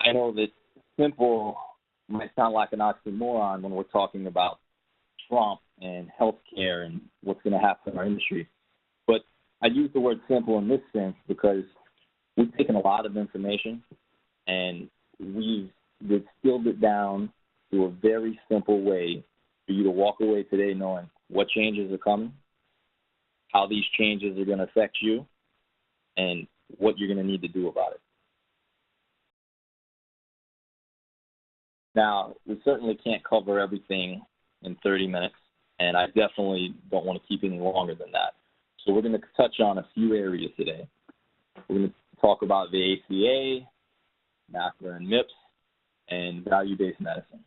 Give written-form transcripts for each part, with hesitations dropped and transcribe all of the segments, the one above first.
I know that simple might sound like an oxymoron when we're talking about Trump and healthcare and what's going to happen in our industry. But I use the word simple in this sense because we've taken a lot of information and we've distilled it down to a very simple way for you to walk away today knowing what changes are coming, how these changes are going to affect you, and what you're going to need to do about it. Now, we certainly can't cover everything in 30 minutes, and I definitely don't want to keep any longer than that. So we're going to touch on a few areas today. We're going to talk about the ACA, MACRA and MIPS, and value-based medicine.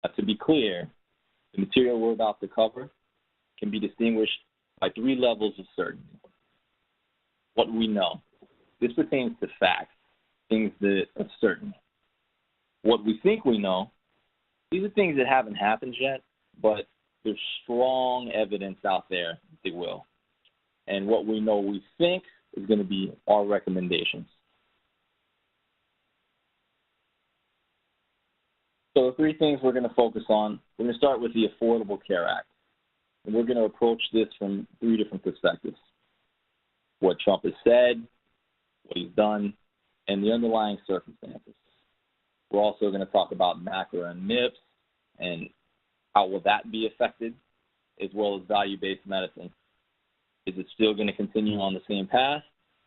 Now, to be clear, the material we're about to cover can be distinguished by 3 levels of certainty. What we know. This pertains to facts, things that are certain. What we think we know, these are things that haven't happened yet, but there's strong evidence out there they will. And what we know we think is going to be our recommendations. So the 3 things we're going to focus on, we're going to start with the Affordable Care Act. And we're going to approach this from 3 different perspectives. What Trump has said, what he's done, and the underlying circumstances. We're also going to talk about MACRA and MIPS and how will that be affected, as well as value-based medicine. Is it still going to continue on the same path,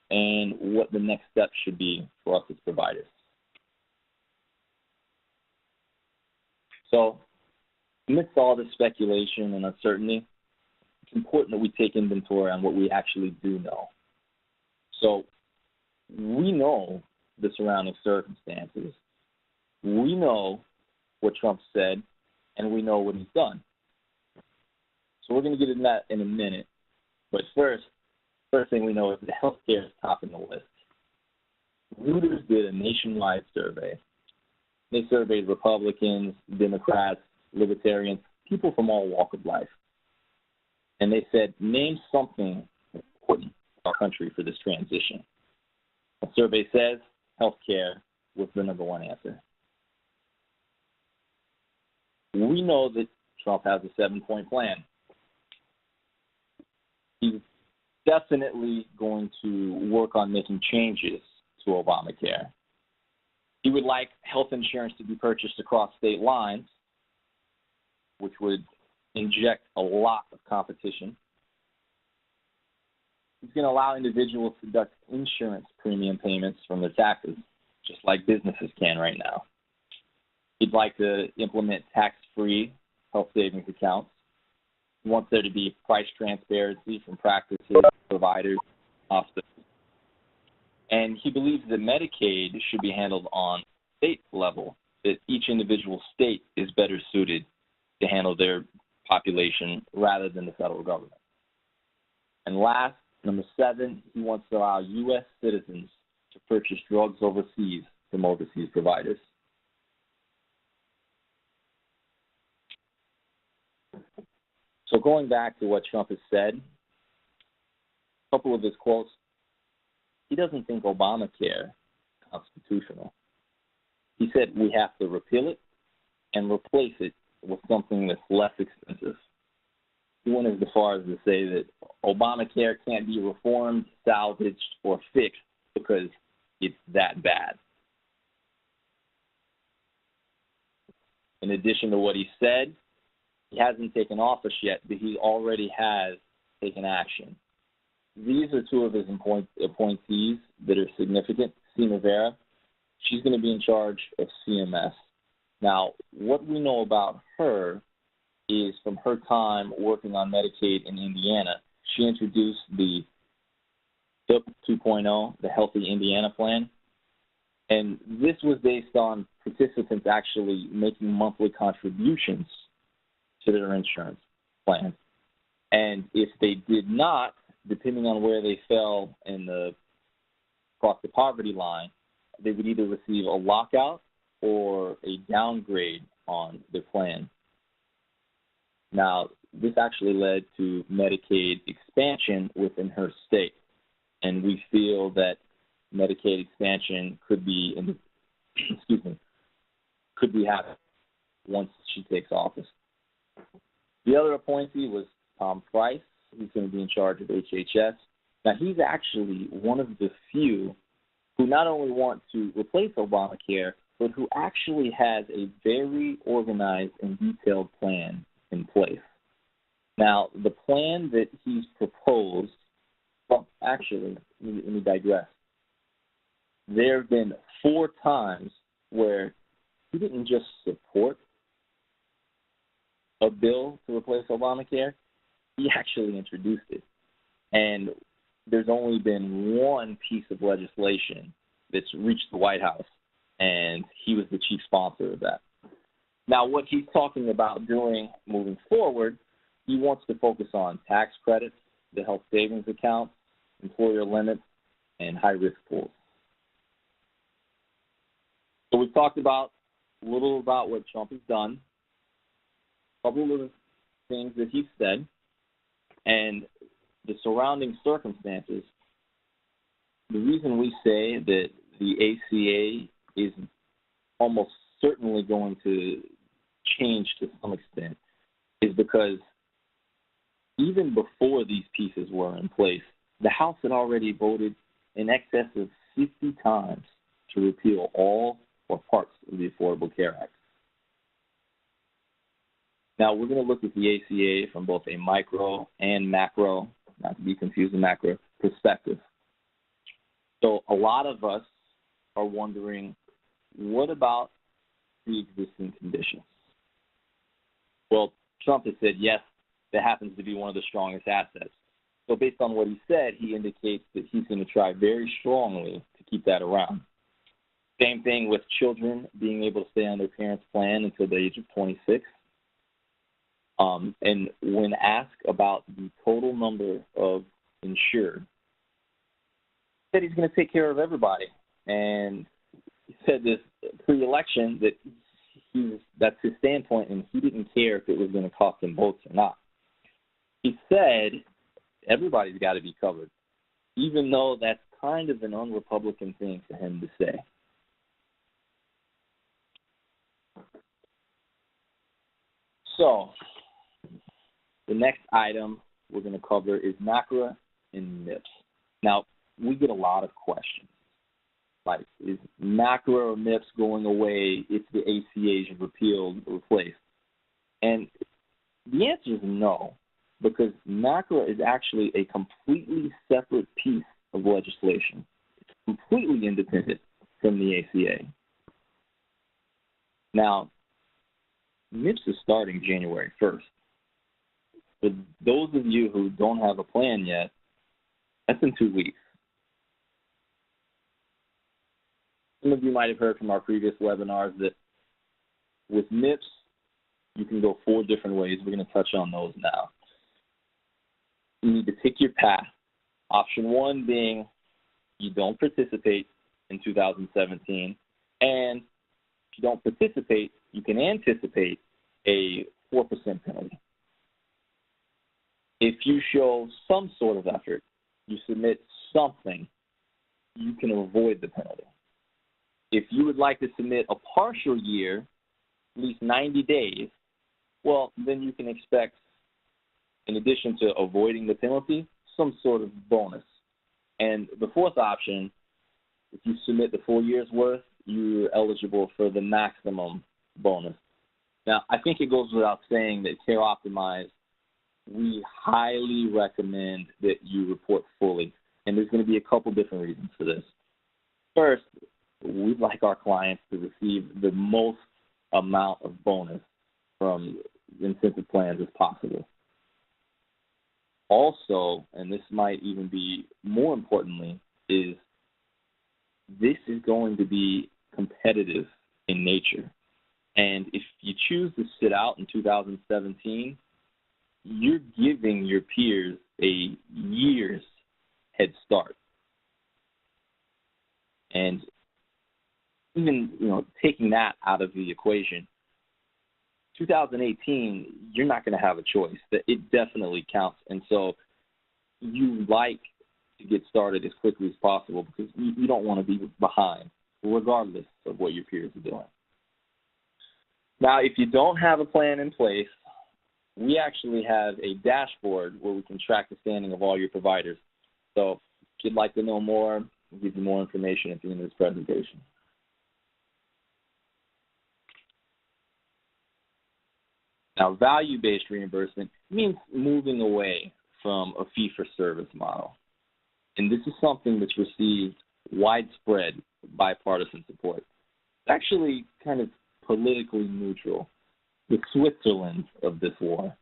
and what the next steps should be for us as providers. So, amidst all this speculation and uncertainty, it's important that we take inventory on what we actually do know. So, we know the surrounding circumstances. We know what Trump said, and we know what he's done. So we're going to get into that in a minute. But first thing we know is that healthcare is topping the list. Reuters did a nationwide survey. They surveyed Republicans, Democrats, Libertarians, people from all walks of life. And they said, name something important in our country for this transition. The survey says healthcare was the number 1 answer. We know that Trump has a 7-point plan. He's definitely going to work on making changes to Obamacare. He would like health insurance to be purchased across state lines, which would inject a lot of competition. He's going to allow individuals to deduct insurance premium payments from their taxes, just like businesses can right now. He'd like to implement tax-free health savings accounts. He wants there to be price transparency from practices, providers, hospitals. And he believes that Medicaid should be handled on state level, that each individual state is better suited to handle their population rather than the federal government. And last, number 7, he wants to allow U.S. citizens to purchase drugs overseas from overseas providers. So going back to what Trump has said, a couple of his quotes, he doesn't think Obamacare is constitutional. He said we have to repeal it and replace it with something that's less expensive. He went as far as to say that Obamacare can't be reformed, salvaged, or fixed because it's that bad. In addition to what he said, he hasn't taken office yet, but he already has taken action. These are 2 of his appointees that are significant. Seema Vera, she's going to be in charge of CMS. Now, what we know about her is from her time working on Medicaid in Indiana, she introduced the HIP 2.0, the Healthy Indiana Plan. And this was based on participants actually making monthly contributions to their insurance plan. And if they did not, depending on where they fell in the across the poverty line, they would either receive a lockout or a downgrade on their plan. Now, this actually led to Medicaid expansion within her state, and we feel that Medicaid expansion could be happening once she takes office. The other appointee was Tom Price, who's going to be in charge of HHS. Now, he's actually one of the few who not only want to replace Obamacare, but who actually has a very organized and detailed plan in place. Now, the plan that he's proposed, well, actually, let me digress. There have been 4 times where he didn't just support a bill to replace Obamacare, he actually introduced it. And there's only been one piece of legislation that's reached the White House, and he was the chief sponsor of that. Now, what he's talking about doing moving forward, he wants to focus on tax credits, the health savings accounts, employer limits, and high-risk pools. So we've talked about a little about what Trump has done, a couple of things that he's said, and the surrounding circumstances. The reason we say that the ACA is almost certainly going to change to some extent is because even before these pieces were in place, the House had already voted in excess of 50 times to repeal all or parts of the Affordable Care Act. Now, we're going to look at the ACA from both a micro and macro, not to be confused with MACRA, perspective. So a lot of us are wondering, what about pre-existing conditions? Well, Trump has said, yes, that happens to be one of the strongest assets. So based on what he said, he indicates that he's going to try very strongly to keep that around. Same thing with children being able to stay on their parents' plan until the age of 26. And when asked about the total number of insured, he said he's going to take care of everybody. And he said this pre-election that that's his standpoint, and he didn't care if it was going to cost him votes or not. He said everybody's got to be covered, even though that's kind of an un-Republican thing for him to say. So the next item we're going to cover is MACRA and MIPS. Now, we get a lot of questions. Like, is MACRA or MIPS going away if the ACA is repealed or replaced? And the answer is no, because MACRA is actually a completely separate piece of legislation. It's completely independent from the ACA. Now, MIPS is starting January 1st. For those of you who don't have a plan yet, that's in 2 weeks. Some of you might have heard from our previous webinars that with MIPS, you can go 4 different ways. We're going to touch on those now. You need to pick your path. Option 1 being you don't participate in 2017, and if you don't participate, you can anticipate a 4% penalty. If you show some sort of effort, you submit something, you can avoid the penalty. If you would like to submit a partial year, at least 90 days, well, then you can expect, in addition to avoiding the penalty, some sort of bonus. And the 4th option, if you submit the full year's worth, you're eligible for the maximum bonus. Now, I think it goes without saying that CareOptimize, we highly recommend that you report fully. And there's going to be a couple different reasons for this. First, we'd like our clients to receive the most amount of bonus from incentive plans as possible. Also, and this might even be more importantly, is this is going to be competitive in nature. And if you choose to sit out in 2017, you're giving your peers a year's head start. And even, taking that out of the equation, 2018, you're not going to have a choice. It definitely counts. And so you like to get started as quickly as possible because you don't want to be behind, regardless of what your peers are doing. Now, if you don't have a plan in place, we actually have a dashboard where we can track the standing of all your providers. So if you'd like to know more, we'll give you more information at the end of this presentation. Now, value-based reimbursement means moving away from a fee-for-service model. And this is something that's received widespread bipartisan support. It's actually kind of politically neutral, the Switzerland of this war.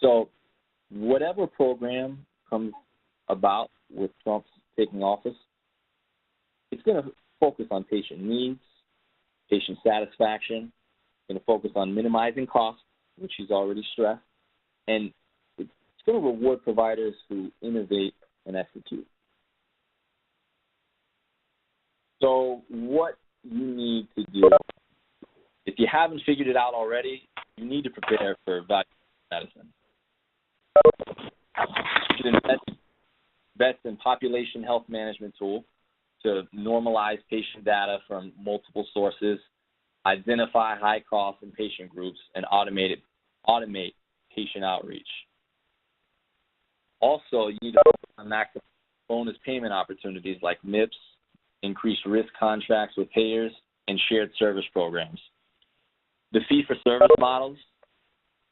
So whatever program comes about with Trump's taking office, it's going to focus on patient needs, patient satisfaction, going to focus on minimizing costs, which he's already stressed, and it's going to reward providers who innovate and execute. So what you need to do, if you haven't figured it out already, you need to prepare for value medicine. You should invest in population health management tool to normalize patient data from multiple sources, identify high cost and patient groups, and automate patient outreach. Also, you need to focus on MACRA bonus payment opportunities like MIPS, increased risk contracts with payers, and shared service programs. The fee-for-service models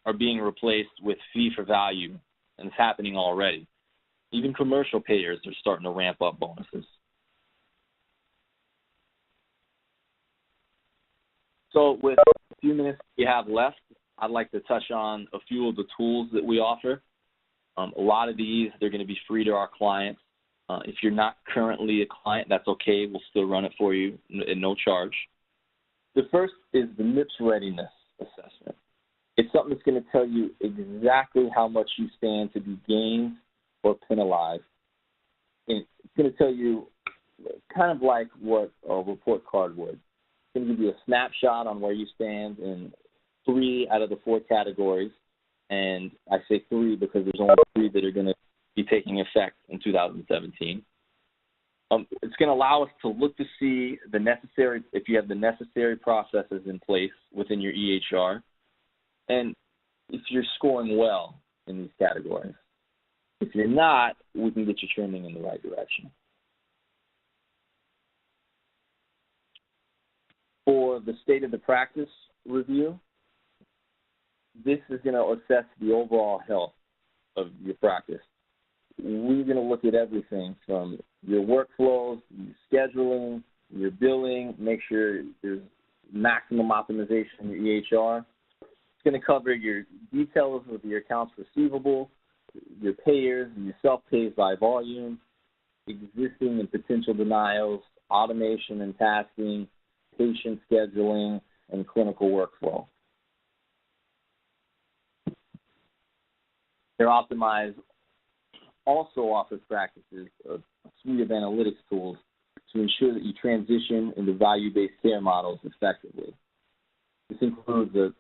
are being replaced with fee-for-value, and it's happening already. Even commercial payers are starting to ramp up bonuses. So with a few minutes we have left, I'd like to touch on a few of the tools that we offer. A lot of these, they're going to be free to our clients. If you're not currently a client, that's okay. We'll still run it for you at no charge. The first is the MIPS Readiness Assessment. It's something that's going to tell you exactly how much you stand to be gained or penalized. And it's going to tell you kind of like what a report card would. It's going to give you a snapshot on where you stand in 3 out of the 4 categories. And I say 3 because there's only 3 that are going to be taking effect in 2017. It's going to allow us to look to see the necessary, if you have the necessary processes in place within your EHR, and if you're scoring well in these categories. If you're not, we can get you trending in the right direction. For the state of the practice review, this is going to assess the overall health of your practice. We're going to look at everything from your workflows, your scheduling, your billing, make sure there's maximum optimization in your EHR. It's going to cover your details of your accounts receivable, your payers, and your self-pays by volume, existing and potential denials, automation and tasking, patient scheduling, and clinical workflow. CareOptimize also offers practices a suite of analytics tools to ensure that you transition into value-based care models effectively. This includes the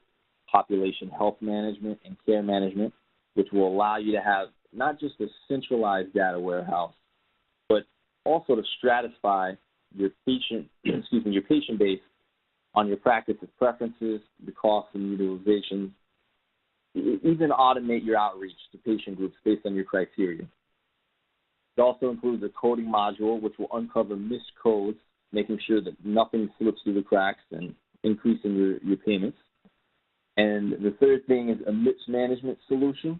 population health management and care management, which will allow you to have not just a centralized data warehouse, but also to stratify your patient, your patient base on your practice's preferences, the costs and utilizations. Even automate your outreach to patient groups based on your criteria. It also includes a coding module which will uncover missed codes, making sure that nothing slips through the cracks and increasing your payments. And the third thing is a MIPS management solution.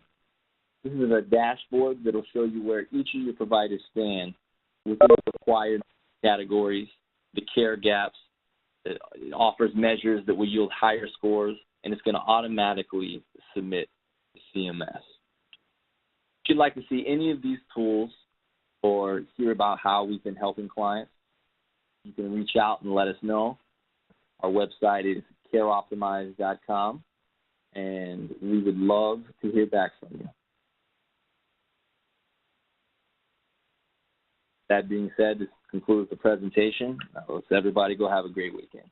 This is a dashboard that will show you where each of your providers stand within the required categories, the care gaps. It offers measures that will yield higher scores, and it's going to automatically submit to CMS. If you'd like to see any of these tools or hear about how we've been helping clients, you can reach out and let us know. Our website is CareOptimize.com, and we would love to hear back from you. That being said, this concludes the presentation. Let's everybody go have a great weekend.